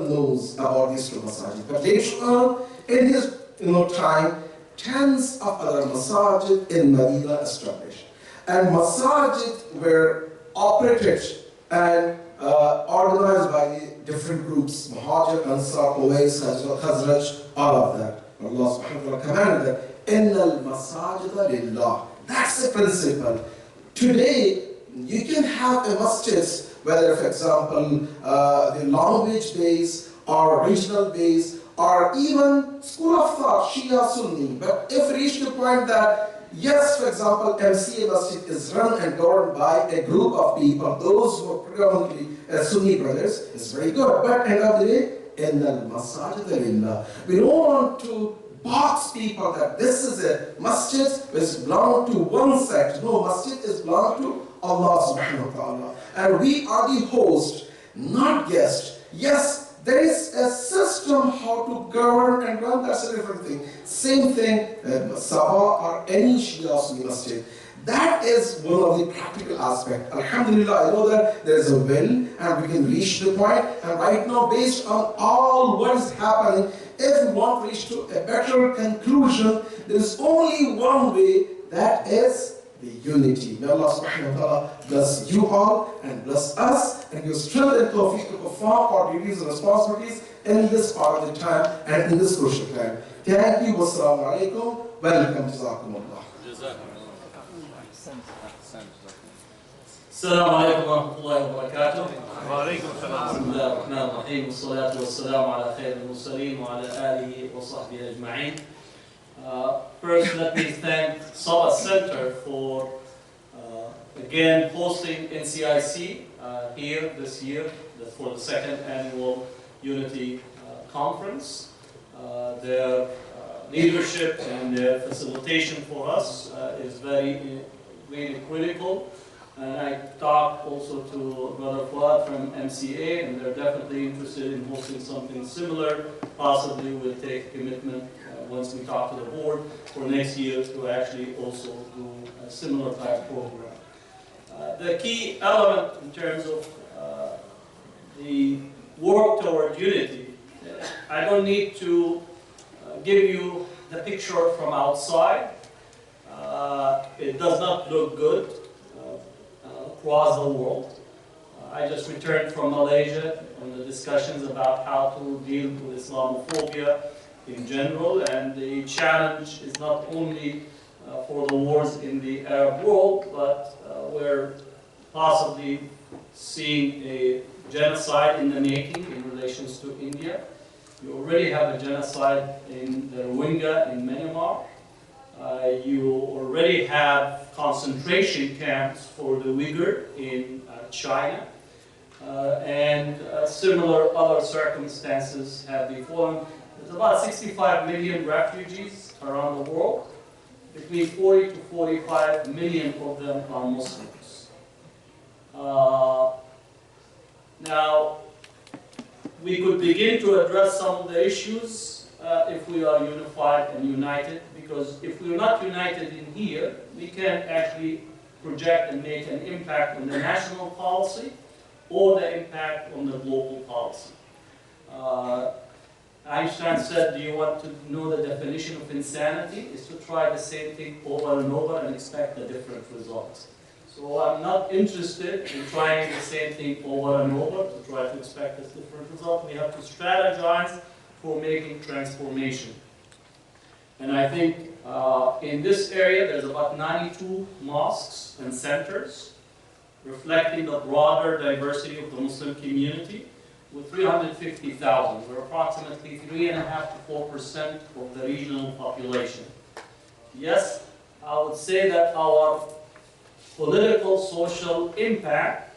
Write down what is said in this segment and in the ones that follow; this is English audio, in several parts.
knows about these two masajid. But later on, in his time, tens of other masajid in Medina established. And masajid were operated and organized by the different groups, Muhajir, Ansar, Uwais, Khazraj, all of that. Allah subhanahu wa ta'ala commanded that, إِنَّ الْمَسَاجِدَ لِلَّهِ. That's the principle. Today, you can have a masjid, whether, for example, the language base, or regional base, or even school of thought, Shia, Sunni. But if we reach the point that, yes, for example, MCA Masjid is run and governed by a group of people, those who are predominantly Sunni brothers, it's very good. But at the end of the day, in the masajid lillah, we don't want to box people that this is a masjid which belongs to one sect. No, masjid is belong to Allah subhanahu wa ta'ala. And we are the host, not guest. Yes, there is a system how to govern and run, that's a different thing. Same thing, Sabah or any Shia Sunni masjid. That is one of the practical aspects. Alhamdulillah, I know that there is a will and we can reach the point. And right now, based on all what is happening, if we want to reach to a better conclusion, there is only one way, that is the unity. May Allah subhanahu wa ta'ala bless you all and bless us and give strength and tawfiq to perform our duties and responsibilities in this part of the time and in this crucial time. Thank you. Wassalamu alaikum. Welcome. Jazakumullah. السلام عليكم ورحمة الله وبركاته. وعليكم السلام. بسم الله الرحمن الرحيم والصلاة والسلام على خير المرسلين وعلى آله وصحبه أجمعين. First, let me thank Sabah Center for again hosting NCIC here this year for the second annual Unity Conference. Their leadership and their facilitation for us is really critical. And I talked also to Brother Fuad from MCA, and they're definitely interested in hosting something similar. Possibly we'll take commitment once we talk to the board for next year to actually also do a similar type program. The key element in terms of the work toward unity, I don't need to give you the picture from outside. It does not look good across the world. I just returned from Malaysia on the discussions about how to deal with Islamophobia in general, and the challenge is not only for the wars in the Arab world, but we're possibly seeing a genocide in the making in relations to India. You already have a genocide in the Rohingya in Myanmar. You already have concentration camps for the Uyghur in China, and similar other circumstances have befallen. There's about 65 million refugees around the world. Between 40 to 45 million of them are Muslims. Now, we could begin to address some of the issues if we are unified and united, because if we're not united in here, we can actually project and make an impact on the national policy or the impact on the global policy. Einstein said, do you want to know the definition of insanity? Is to try the same thing over and over and expect a different result. So I'm not interested in trying the same thing over and over to try to expect a different result. We have to strategize for making transformation. And I think in this area there's about 92 mosques and centers reflecting the broader diversity of the Muslim community with 350,000. We're approximately 3.5% to 4% of the regional population. Yes, I would say that our political, social impact,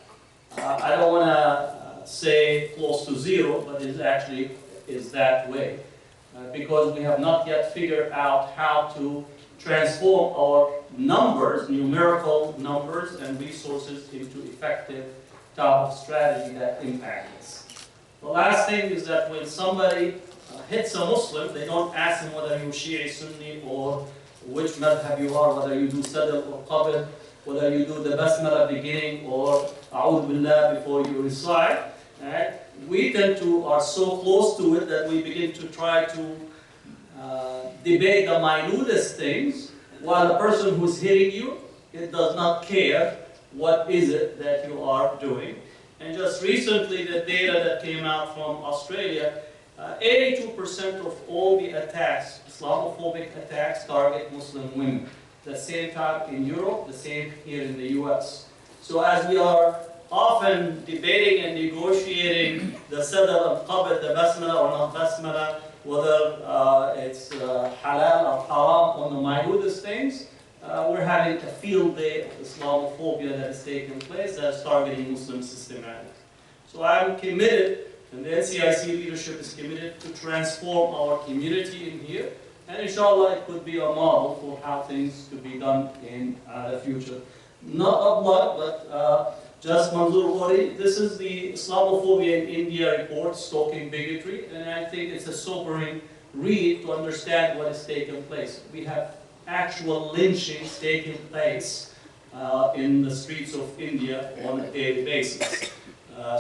I don't want to say close to zero, but it actually is that way. Because we have not yet figured out how to transform our numbers, numerical numbers and resources into effective type of strategy that impacts us. The last thing is that when somebody hits a Muslim, they don't ask him whether you're Shia, Sunni, or which madhab you are, whether you do sadr or qabl, whether you do the basmala beginning or a'udhu billah before you recite. right? We are so close to it that we begin to try to debate the minutest things, while the person who's hitting you, it does not care what is it that you are doing. And just recently, the data that came out from Australia, 82% of all the attacks, Islamophobic attacks, target Muslim women. The same time in Europe, the same here in the US. So as we are often debating and negotiating the sadr al-qabr, the basmala or not basmala, whether it's halal or haram on the minutest things, we're having a field day of Islamophobia that is taking place that is targeting Muslims systematically. So I'm committed, and the NCIC leadership is committed to transform our community in here, and inshallah it could be a model for how things could be done in the future. Not a lot, but just Manzoor Ghori. This is the Islamophobia in India report, Stalking Bigotry, and I think it's a sobering read to understand what is taking place. We have actual lynchings taking place in the streets of India on a daily basis.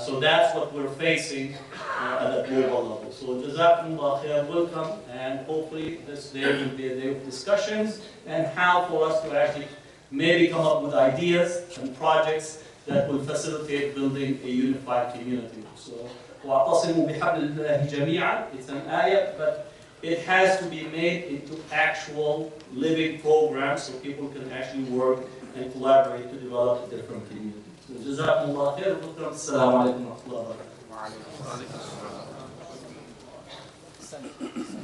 So that's what we're facing at a global level. So Jazakumullah khair, welcome, and hopefully this day will be a day of discussions and how for us to actually maybe come up with ideas and projects that will facilitate building a unified community. So وَاعْتَصِمُوا بِحَبْلِ اللَّهِ جَمِيعًا, it's an ayah, but it has to be made into actual living programs so people can actually work and collaborate to develop a different community. So Jazakumullah khair, Assalamu alaikum wa rahmatullahi wa barakatuh.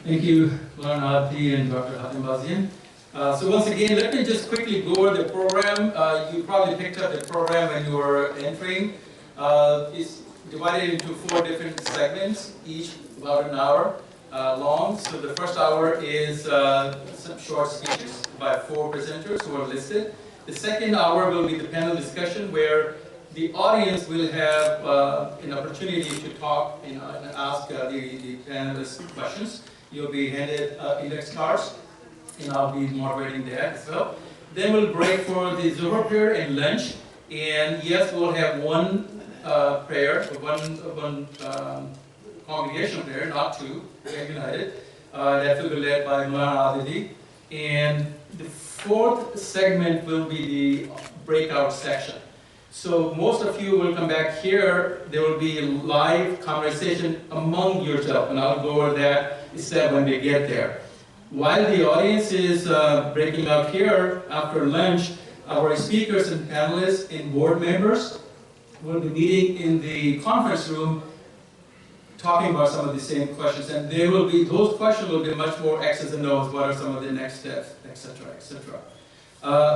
Thank you, Maulana Abdi and Dr. Hatem Bazian. So once again, let me just quickly go over the program. You probably picked up the program when you were entering. It's divided into 4 different segments, each about an hour long. So the first hour is some short speeches by 4 presenters who are listed. The second hour will be the panel discussion where the audience will have an opportunity to talk and ask the panelists questions. You'll be handed index cards, and I'll be moderating that as well. Then we'll break for the Zuhr prayer and lunch. And yes, we'll have one prayer, one congregational prayer, not 2, we're united. That will be led by Maulana Abdi. And the 4th segment will be the breakout section. So most of you will come back here. There will be a live conversation among yourself, and I'll go over that step when we get there. While the audience is breaking out here after lunch, our speakers and panelists and board members will be meeting in the conference room talking about some of the same questions, and those questions will be much more X's and O's, what are some of the next steps, etc., etc.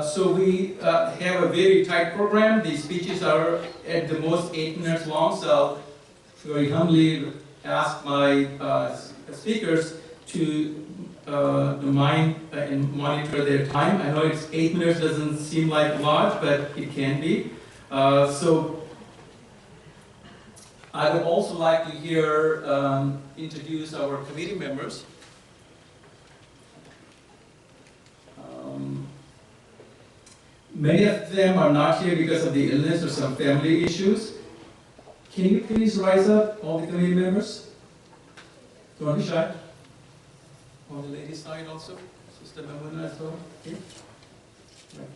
So we have a very tight program. The speeches are at the most 8 minutes long, so I'll very humbly ask my speakers to mind and monitor their time. I know it's 8 minutes doesn't seem like a lot, but it can be. So I would also like to introduce our committee members. Many of them are not here because of the illness or some family issues. Can you please rise up, all the committee members? Don't be shy. On the ladies' side also, Sister Mamuna as well. Okay. Right.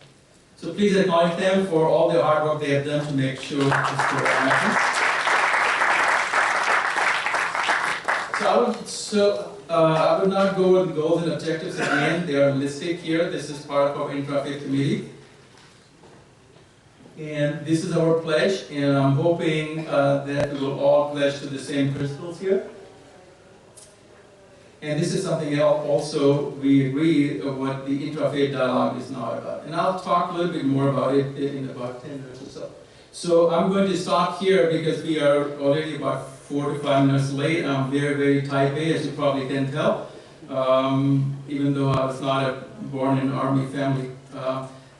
So please acknowledge them for all the hard work they have done to make sure this program happens. I will not go over the goals and objectives again. They are listed here. This is part of our Intra-Faith Committee. And this is our pledge, and I'm hoping that we will all pledge to the same principles here. And this is something else also we agree of what the Intra-Faith Dialogue is now about. And I'll talk a little bit more about it in about 10 minutes or so. So I'm going to stop here because we are already about 4 to 5 minutes late. I'm very, very type A, as you probably can tell, even though I was not born in an army family.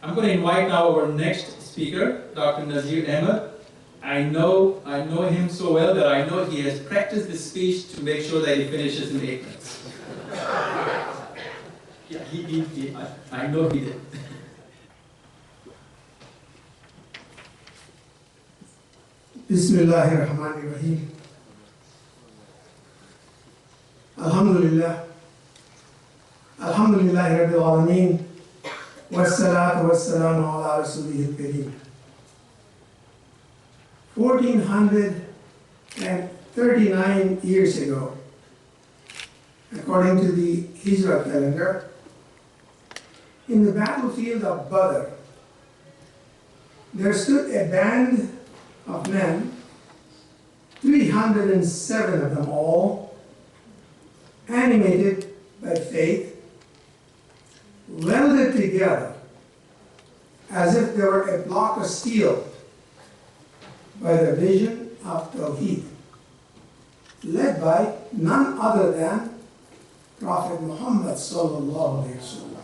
I'm going to invite now our next speaker, Dr. Nazir Ahmed. I know him so well that I know he has practiced this speech to make sure that he finishes in 8 minutes. Yeah, I know he did. Bismillahirrahmanirrahim. Alhamdulillah. Alhamdulillahi Rabbil Alameen. Wassalatu wassalamu ala Rasulihil Kareem. 1439 years ago, according to the Hijra calendar, in the battlefield of Badr, there stood a band of men, 307 of them all, animated by faith, welded together as if they were a block of steel by the vision of Tawheed, led by none other than Prophet Muhammad sallallahu alaihi wasallam.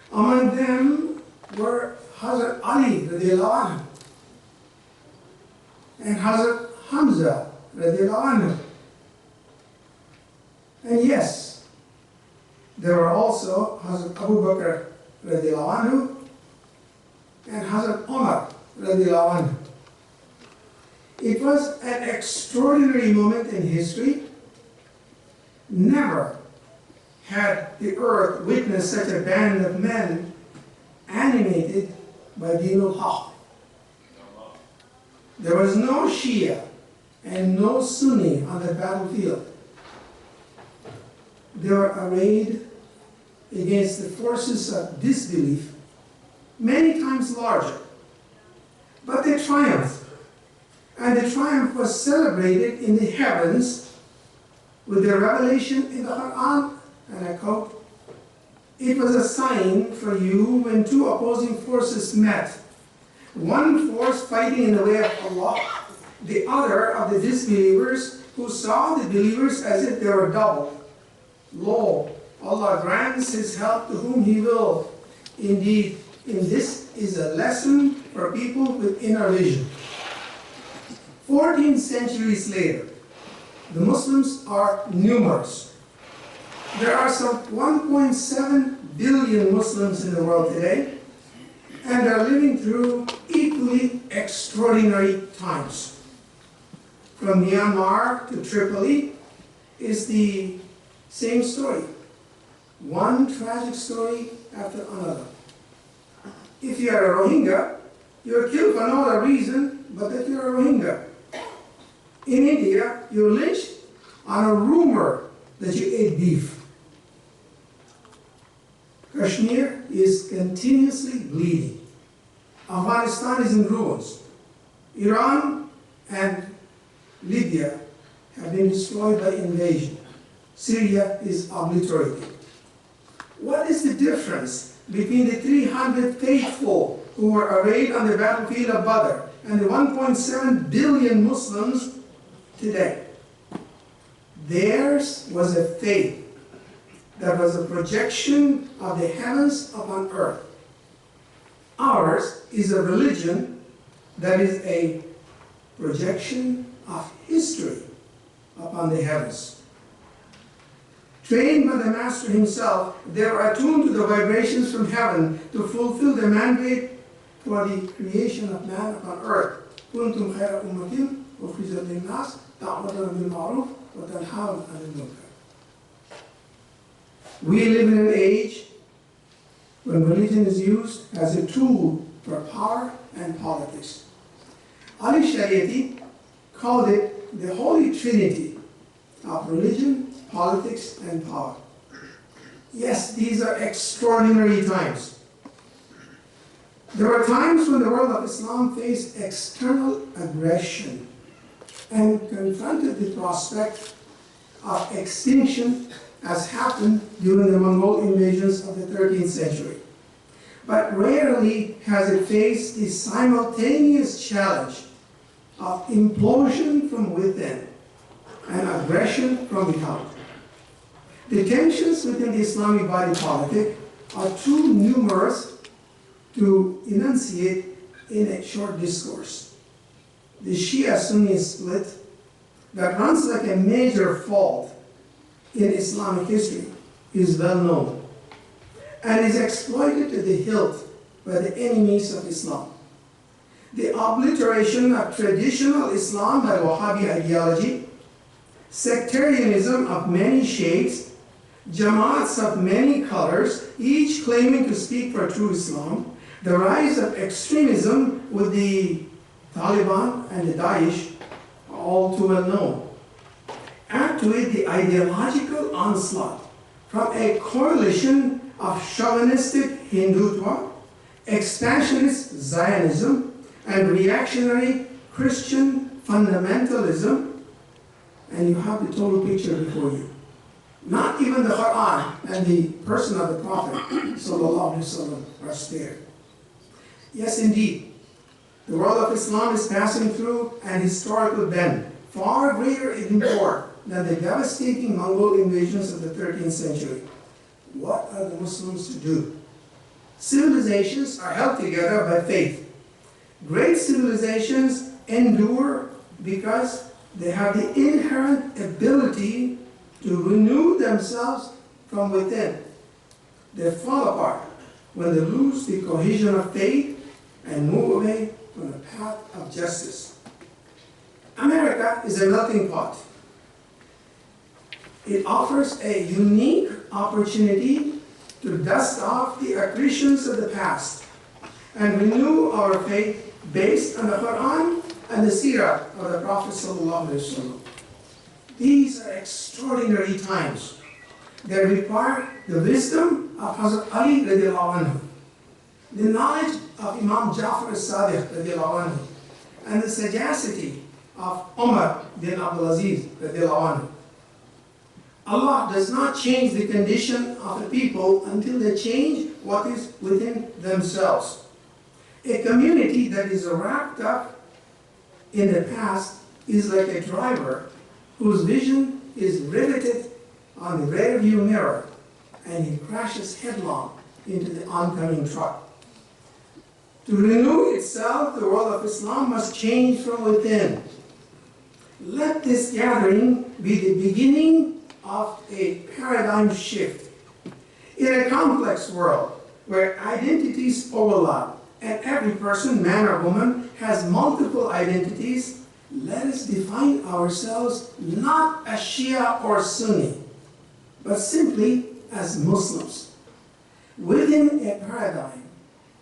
Among them were Hazrat Ali radiallahu anhu and Hazrat Hamza radiallahu anhu. And yes, there were also Hazrat Abu Bakr radiallahu anhu and Hazrat Umar radiallahu anhu. It was an extraordinary moment in history. Never had the earth witnessed such a band of men animated by Dinul Haq. There was no Shia and no Sunni on the battlefield. They were arrayed against the forces of disbelief, many times larger. But they triumphed, and the triumph was celebrated in the heavens with the revelation in the Quran, and I quote, "It was a sign for you when two opposing forces met, one force fighting in the way of Allah, the other of the disbelievers who saw the believers as if they were double. Lo, Allah grants His help to whom He will. Indeed, in this is a lesson for people with inner vision." 14 centuries later, the Muslims are numerous. There are some 1.7 billion Muslims in the world today, and they're living through equally extraordinary times. From Myanmar to Tripoli is the same story. One tragic story after another. If you are a Rohingya, you're killed for no other reason but that you're a Rohingya. In India, you're lynched on a rumor that you ate beef. Kashmir is continuously bleeding. Afghanistan is in ruins. Iran and Libya have been destroyed by invasion. Syria is obliterated. What is the difference between the 300 faithful who were arrayed on the battlefield of Badr and the 1.7 billion Muslims today? Theirs was a faith that was a projection of the heavens upon earth. Ours is a religion that is a projection of history upon the heavens. Trained by the Master himself, they are attuned to the vibrations from heaven to fulfill the mandate for the creation of man upon earth. كُنْتُمْ خَيْرَ أُمَّةٍ أُخْرِجَتْ لِلنَّاسِ تَأْمُرُونَ بِالْمَعْرُوفِ وَتَنْهَوْنَ عَنِ الْمُنكَرِ. We live in an age when religion is used as a tool for power and politics. Ali Shariati called it the Holy Trinity of religion, politics, and power. Yes, these are extraordinary times. There were times when the world of Islam faced external aggression and confronted the prospect of extinction, as happened during the Mongol invasions of the 13th century. But rarely has it faced the simultaneous challenge of implosion from within and aggression from without. The tensions within the Islamic body politic are too numerous to enunciate in a short discourse. The Shia-Sunni split that runs like a major fault in Islamic history is well known. and is exploited to the hilt by the enemies of Islam. The obliteration of traditional Islam by Wahhabi ideology, sectarianism of many shades, Jamaats of many colors, each claiming to speak for true Islam, the rise of extremism with the Taliban and the Daesh are all too well known. Add to it the ideological onslaught from a coalition of chauvinistic Hindutva, expansionist Zionism, and reactionary Christian fundamentalism, and you have the total picture before you. Not even the Quran and the person of the Prophet sallallahu alaihi wasallam are spared. Yes, indeed, the world of Islam is passing through an historical bend, far greater in import than the devastating Mongol invasions of the 13th century. What are the Muslims to do? Civilizations are held together by faith. Great civilizations endure because they have the inherent ability to renew themselves from within. They fall apart when they lose the cohesion of faith and move away from the path of justice. America is a melting pot. It offers a unique opportunity to dust off the accretions of the past and renew our faith based on the Quran and the Seerah of the Prophet sallallahu alaihi wasallam. These are extraordinary times. They require the wisdom of Hazrat Ali radiallahu anhu, the knowledge of Imam Jafar as-Sadiq radiallahu anhu, and the sagacity of Umar bin Abdul Aziz radiallahu anhu. Allah does not change the condition of the people until they change what is within themselves. A community that is wrapped up in the past is like a driver whose vision is riveted on the rear view mirror and he crashes headlong into the oncoming truck. To renew itself, the world of Islam must change from within. Let this gathering be the beginning of a paradigm shift. In a complex world where identities overlap and every person, man or woman, has multiple identities, let us define ourselves not as Shia or Sunni, but simply as Muslims, within a paradigm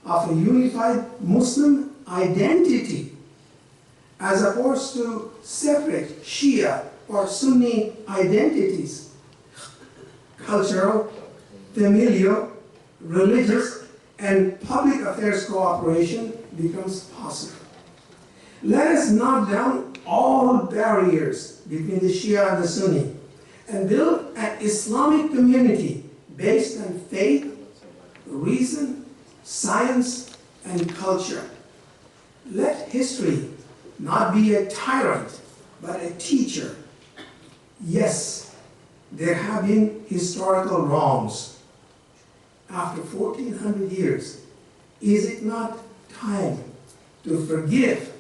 of a unified Muslim identity, as opposed to separate Shia or Sunni identities, cultural, familial, religious, and public affairs cooperation becomes possible. Let us knock down all barriers between the Shia and the Sunni and build an Islamic community based on faith, reason, science, and culture. Let history not be a tyrant, but a teacher. Yes, there have been historical wrongs. After 1400 years, is it not time to forgive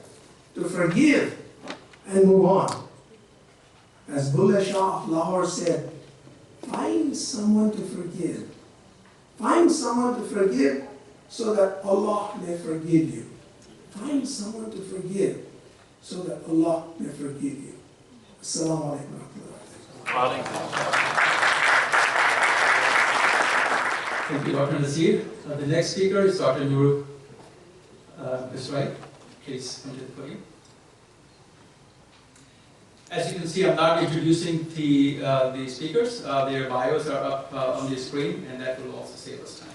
and move on? As Bulleh Shah of Lahore said, find someone to forgive. Find someone to forgive so that Allah may forgive you. Find someone to forgive so that Allah may forgive you. Assalamu alaikum wa rahmatullahi. Thank you, Dr. Nasir. The next speaker is Dr. Nuru Biswai. Please come to the podium. As you can see, I'm not introducing the speakers. Their bios are up on the screen, and that will also save us time.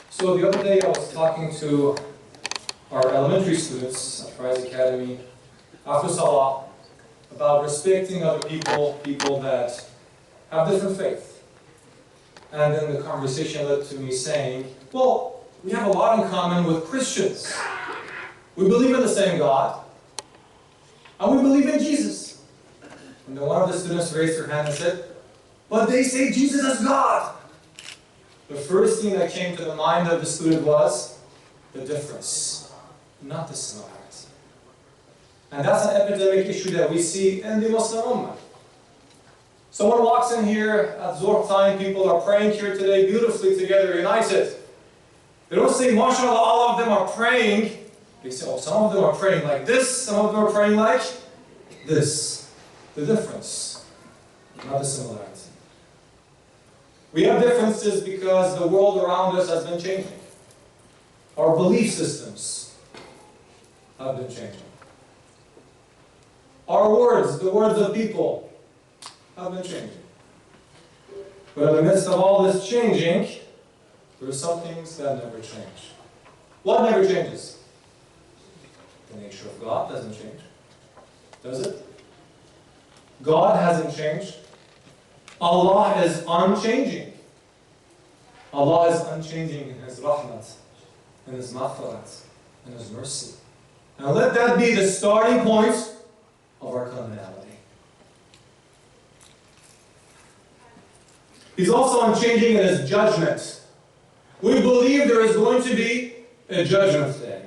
So the other day I was talking to our elementary students at Rise Academy after Salah about respecting other people that have different faith. And then the conversation led to me saying, well, we have a lot in common with Christians. We believe in the same God, and we believe in Jesus. And then one of the students raised her hand and said, but they say Jesus is God. the first thing that came to the mind of the student was the difference, not the similarity. And that's an epidemic issue that we see in the Muslim Ummah. Someone walks in here at Zuhr time, people are praying here today beautifully together, united. They don't say, mashallah, all of them are praying. They say, oh, some of them are praying like this, some of them are praying like this. The difference, not the similarity. We have differences because the world around us has been changing. Our belief systems have been changing. Our words, the words of people, have been changing. But in the midst of all this changing, there are some things that never change. What never changes? The nature of God doesn't change. Does it? God hasn't changed. Allah is unchanging. Allah is unchanging in His rahmat, in His maghfirat, in His mercy. And let that be the starting point of our commonality. He's also unchanging in His judgment. We believe there is going to be a judgment day.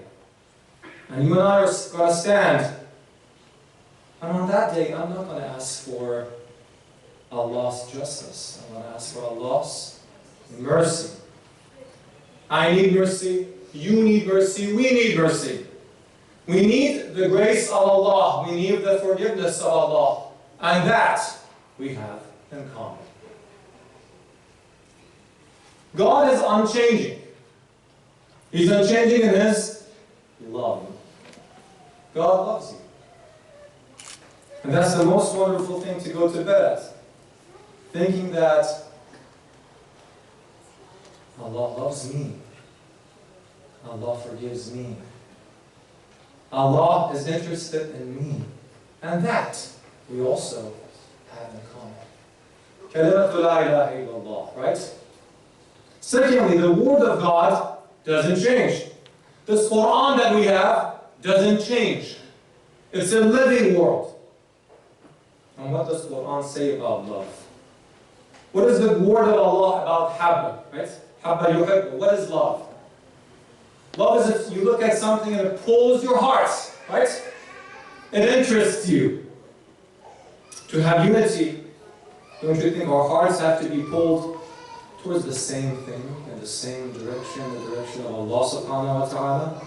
And you and I are going to stand. And on that day, I'm not going to ask for Allah's justice. I'm going to ask for Allah's mercy. I need mercy. You need mercy. We need mercy. We need the grace of Allah. We need the forgiveness of Allah. And that we have in common. God is unchanging. He's unchanging in His love. God loves you. And that's the most wonderful thing to go to bed at. Thinking that Allah loves me. Allah forgives me. Allah is interested in me. And that we also have in common. Kalimatu la ilaha illallah, right? Secondly, the Word of God doesn't change. This Quran that we have doesn't change. It's a living world. And what does the Quran say about love? What is the word of Allah about habba, right? Habba yuhibbu. What is love? Love is if you look at something and it pulls your heart, right? It interests you. To have unity, don't you think our hearts have to be pulled towards the same thing, in the same direction, the direction of Allah subhanahu wa ta'ala?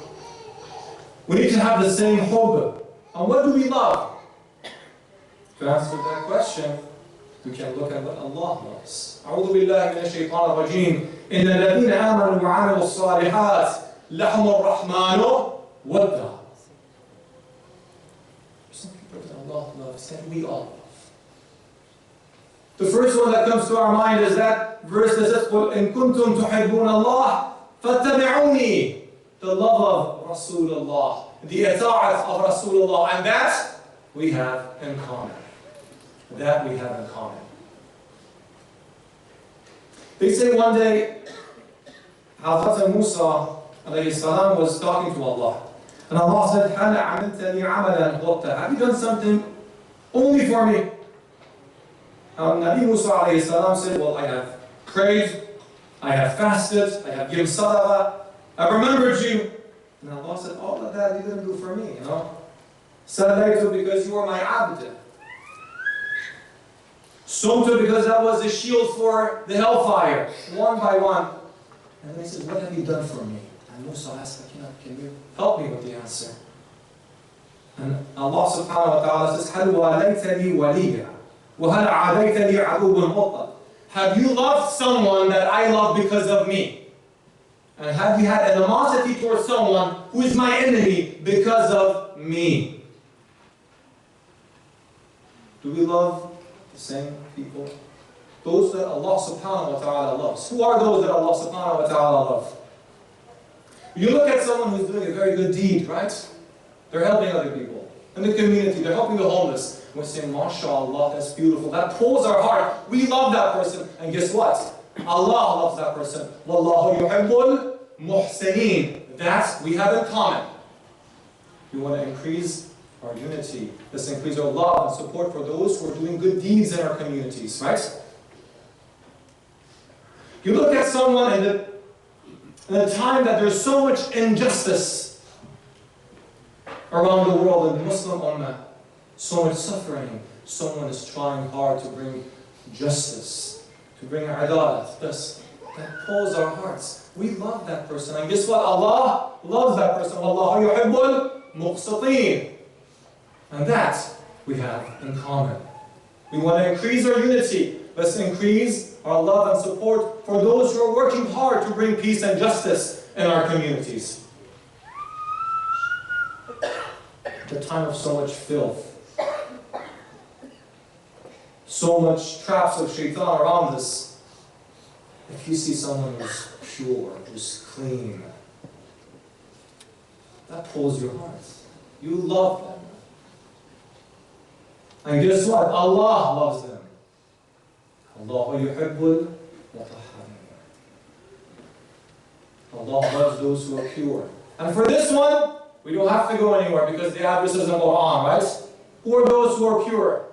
We need to have the same hubb. And what do we love? To answer that question, we can look at what Allah loves. أعوذ بالله من الشيطان الرجيم. إن الذين آمنوا وعملوا الصالحات لهم الرحمن ودا. Some people that Allah loves, that we all love. The first one that comes to our mind is that verse that says, قُلْ إِن كُنْتُمْ تُحِبُّونَ اللَّهَ فَاتَّبِعُونِي. The love of Rasulullah, the ata'at of Rasulullah, and that we have in common. That we have in common. They say one day, Hazrat Musa alayhi salam was talking to Allah. And Allah said, هَلَ عَمِلْتَنِي عَمَلًا غَطَّ. Have you done something only for me? And Nabi Musa alayhi salam said, well, I have prayed, I have fasted, I have given sadaqah, I remembered you. And Allah said, all of that you didn't do for me, you know. Salaytu because you were my abd. Sumtu because that was a shield for the hellfire, one by one. And then he says, what have you done for me? And Musa asked, can you help me with the answer? And Allah subhanahu wa ta'ala says, هَلْ وَالَيْتَ لِي وَلِيًّا وَهَلْ عَادَيْتَ لِي عَدُوٌ مُطَّلٍ. Have you loved someone that I love because of me? And have you had animosity towards someone who is my enemy because of me? Do we love the same people? Those that Allah subhanahu wa ta'ala loves. Who are those that Allah subhanahu wa ta'ala loves? You look at someone who's doing a very good deed, right? They're helping other people in the community. They're helping the homeless. We're saying, MashaAllah, that's beautiful. That pulls our heart. We love that person. And guess what? Allah loves that person. Wallahu yuhibbul muhsineen. That we have in common. We want to increase our unity. Let's increase our love and support for those who are doing good deeds in our communities, right? You look at someone in the time that there's so much injustice around the world in the Muslim Ummah, so much suffering, someone is trying hard to bring justice, to bring adalat. That pulls our hearts. We love that person. And guess what? Allah loves that person. Wallahu yuhibbul muqsiteen. And that we have in common. We want to increase our unity. Let's increase our love and support for those who are working hard to bring peace and justice in our communities. The time of so much filth, so much traps of shaitan around us. If you see someone who's pure, who's clean, that pulls your heart. You love them. And guess what? Allah loves them. Allah yuhibbul mutahharin. Allah loves those who are pure. And for this one, we don't have to go anywhere because the address is in the Quran, right? Who are those who are pure?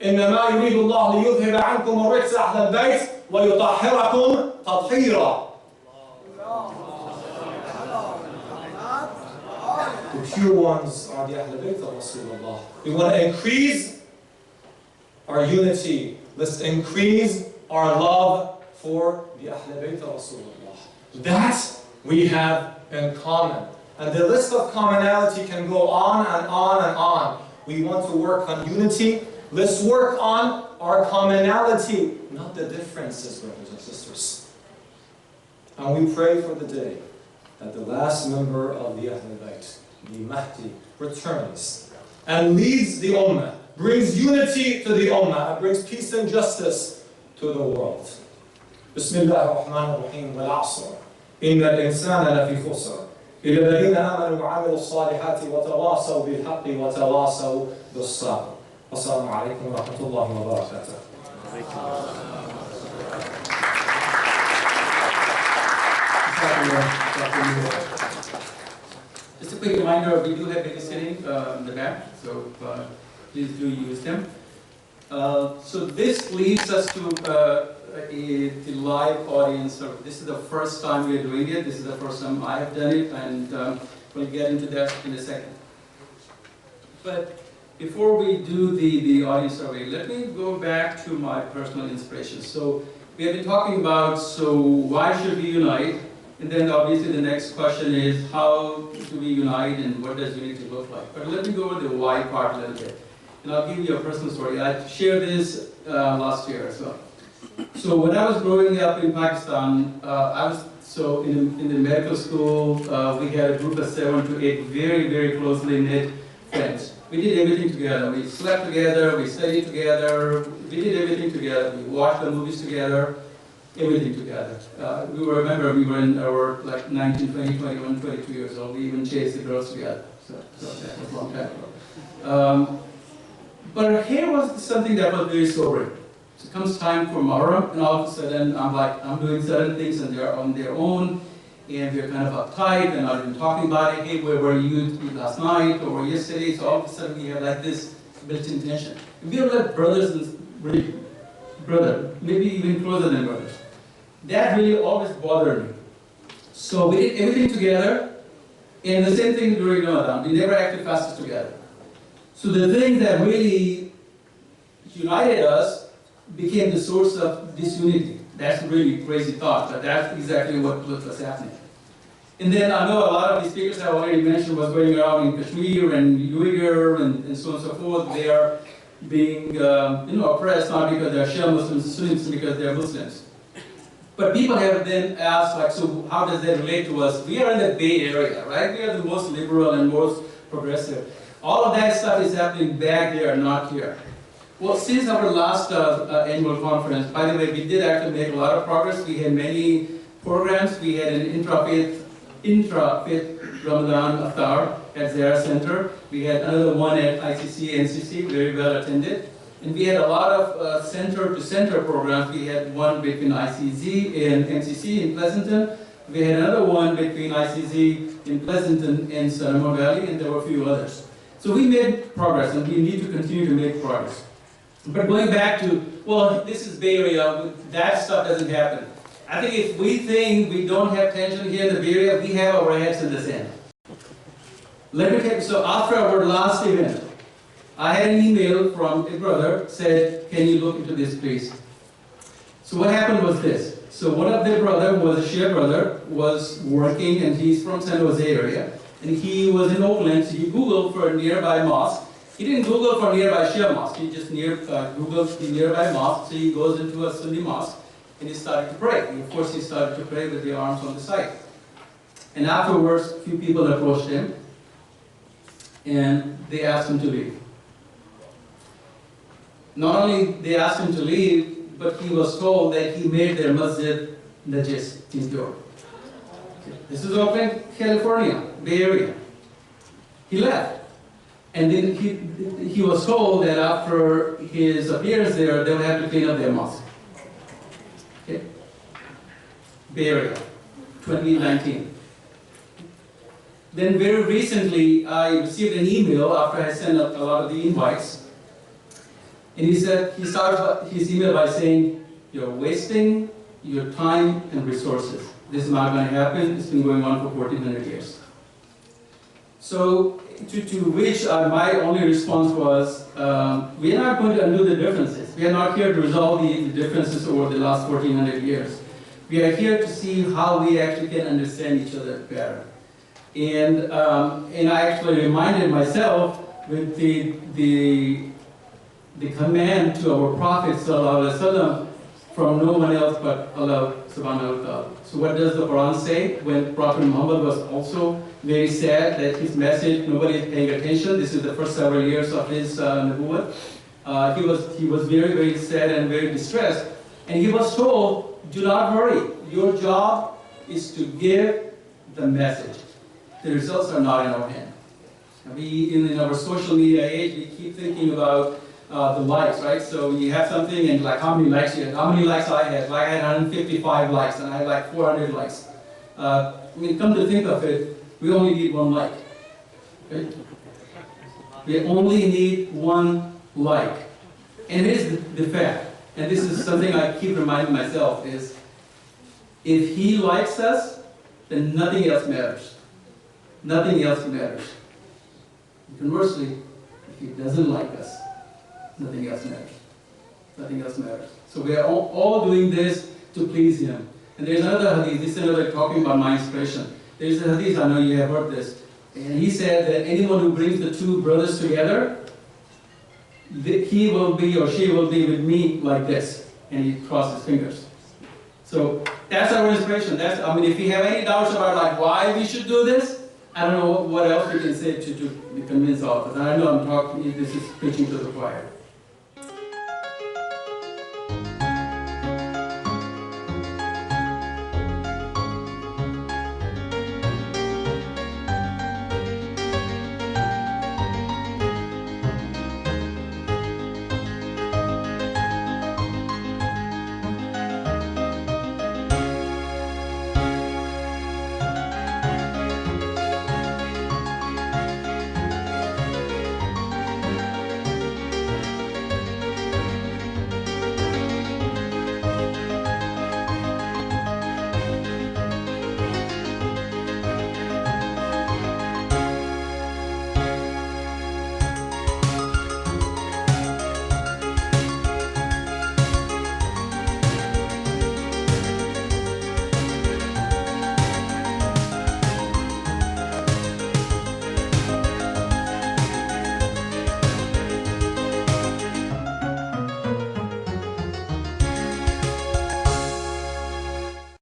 إنما يريد الله ليذهب عنكم الرجس أهل البيت ويطهركم تطهيرا. The pure ones are the Ahl Bayt of Rasulullah. We want to increase our unity. Let's increase our love for the Ahl Bayt of Rasulullah. That we have in common. And the list of commonality can go on and on and on. We want to work on unity. Let's work on our commonality, not the differences, brothers and sisters. And we pray for the day that the last member of the Ahl Bayt, the Mahdi, returns and leads the Ummah, brings unity to the Ummah, and brings peace and justice to the world. Bismillah ar-Rahman ar-Rahim wal-'asr. Inna al-insana lafi khusr. إلى الذين آمنوا وعملوا الصالحات وتواصوا بالحق وتواصوا بالصبر. والسلام عليكم ورحمة الله وبركاته. Just a quick reminder, we do have babysitting in the back, so please do use them. So this leads us to the live audience. This is the first time we are doing it. This is the first time I have done it, and we'll get into that in a second. But before we do the audience survey, let me go back to my personal inspiration. So we have been talking about, so why should we unite? And then obviously the next question is, how do we unite and what does unity look like? But let me go over the why part a little bit. And I'll give you a personal story. I shared this last year as well. So when I was growing up in Pakistan, I was in the medical school. We had a group of 7 to 8 very, very closely knit friends. We did everything together. We slept together. We studied together. We did everything together. We watched the movies together. Everything together. We were in our 19, 20, 21, 22 years old. We even chased the girls together. So that was a long time ago. But here was something that was very sobering. So it comes time for Muharram, and all of a sudden I'm doing certain things and they're on their own, and we're kind of uptight and not even talking about it. Hey, where were you last night or yesterday? So all of a sudden we have like this built-in tension. We are like brothers and really maybe even closer than brothers. That really always bothered me. So we did everything together, and the same thing during Ramadan. We never acted fasts together. So the thing that really united us became the source of disunity. That's a really crazy thought, but that's exactly what was happening. And then I know a lot of the speakers I already mentioned was going around in Kashmir and Uyghur and so on and so forth. They are being oppressed not because they're Shia Muslims, Sunnis, because they're Muslims. But people have then asked, so how does that relate to us? We are in the Bay Area, right? We are the most liberal and most progressive. All of that stuff is happening back there, not here. Well, since our last annual conference, by the way, we did actually make a lot of progress. We had many programs. We had an intra-faith Ramadan Iftar at Zahra Center. We had another one at ICC, NCC, very well attended. And we had a lot of center-to-center programs. We had one between ICZ and NCC in Pleasanton. We had another one between ICZ in Pleasanton and Sonoma Valley, and there were a few others. So we made progress, and we need to continue to make progress. But going back to, well, this is Bay Area, that stuff doesn't happen. I think if we think we don't have tension here in the Bay Area, we have our heads in the sand. Let me tell you, so after our last event, I had an email from a brother, said, can you look into this please? So what happened was this. So one of their brother was a Shia brother, was working, and he's from San Jose area, and he was in Oakland, so he Googled for a nearby mosque. He didn't Google for nearby Shia mosque, he just Googled the nearby mosque, so he goes into a Sunni mosque, and he started to pray. And of course he started to pray with the arms on the side. And afterwards, a few people approached him, and they asked him to leave. Not only they asked him to leave, but he was told that he made their masjid najis, impure. This is Oakland, California, Bay Area. He left. And then he was told that after his appearance there, they would have to clean up their mosque. Okay? Bay Area, 2019. Then very recently, I received an email after I sent a lot of the invites. And he started his email by saying, you're wasting your time and resources. This is not going to happen. It's been going on for 1400 years. So to which my only response was, we are not going to undo the differences. We are not here to resolve the differences over the last 1400 years. We are here to see how we actually can understand each other better. And I actually reminded myself with the command to our Prophet ﷺ from no one else but Allah subhanahu wa ta'ala. So what does the Quran say? When Prophet Muhammad was also very sad that his message, nobody is paying attention. This is the first several years of his nubuwwat. He was very, very sad and very distressed. And he was told, do not worry. Your job is to give the message. The results are not in our hand. We, in our social media age, we keep thinking about the likes, right? So you have something and like how many likes you had, how many likes I had. Like I had 155 likes and I had like 400 likes. Come to think of it, we only need one like. Right? We only need one like. And here's the fact, and this is something I keep reminding myself, is if he likes us, then nothing else matters. Nothing else matters. Conversely, if he doesn't like us, nothing else matters. Nothing else matters. So we are all doing this to please him. And there's another hadith, this is another talking about my inspiration. There's a hadith, I know you have heard this. And he said that anyone who brings the two brothers together, he will be or she will be with me like this. And he crossed his fingers. So that's our inspiration. If you have any doubts about like why we should do this, I don't know what else we can say to convince all of us. And I know I'm talking, this is preaching to the choir.